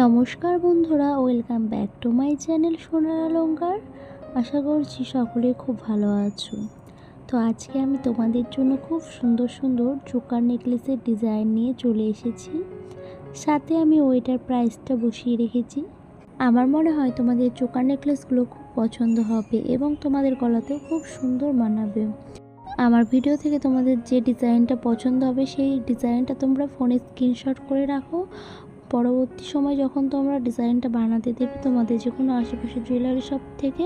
নমস্কার বন্ধুরা, welcome back to my channel সোনার অলংকার। আশা করছি সকলে খুব ভালো আছো। তো আজকে আমি তোমাদের জন্য খুব সুন্দর সুন্দর চোকার নেকলেসের ডিজাইন নিয়ে চলে এসেছি। সাথে আমি ওইটার প্রাইসটা বসিয়ে রেখেছি। আমার মনে হয় তোমাদের চোকার নেকলেসগুলো খুব পছন্দ হবে এবং তোমাদের গলাতেও খুব সুন্দর মানাবে। আমার ভিডিও থেকে তোমাদের যে ডিজাইনটা পছন্দ হবে সেই ডিজাইনটা তোমরা ফোনে স্ক্রিনশট করে রাখো। পরবর্তী সময় যখন তোমরা ডিজাইনটা বানাতে দেবে তোমাদের যে কোনো আশেপাশে জুয়েলারি শপ থেকে,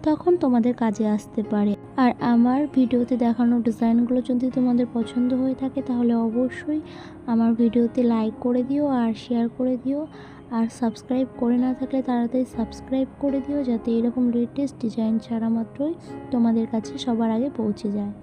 তখন তোমাদের কাজে আসতে পারে। আর আমার ভিডিওতে দেখানো ডিজাইনগুলো যদি তোমাদের পছন্দ হয়ে থাকে তাহলে অবশ্যই আমার ভিডিওতে লাইক করে দিও আর শেয়ার করে দিও। আর সাবস্ক্রাইব করে না থাকলে তাড়াতাড়ি সাবস্ক্রাইব করে দিও, যাতে এরকম লেটেস্ট ডিজাইন ছাড়া মাত্রই তোমাদের কাছে সবার আগে পৌঁছে যায়।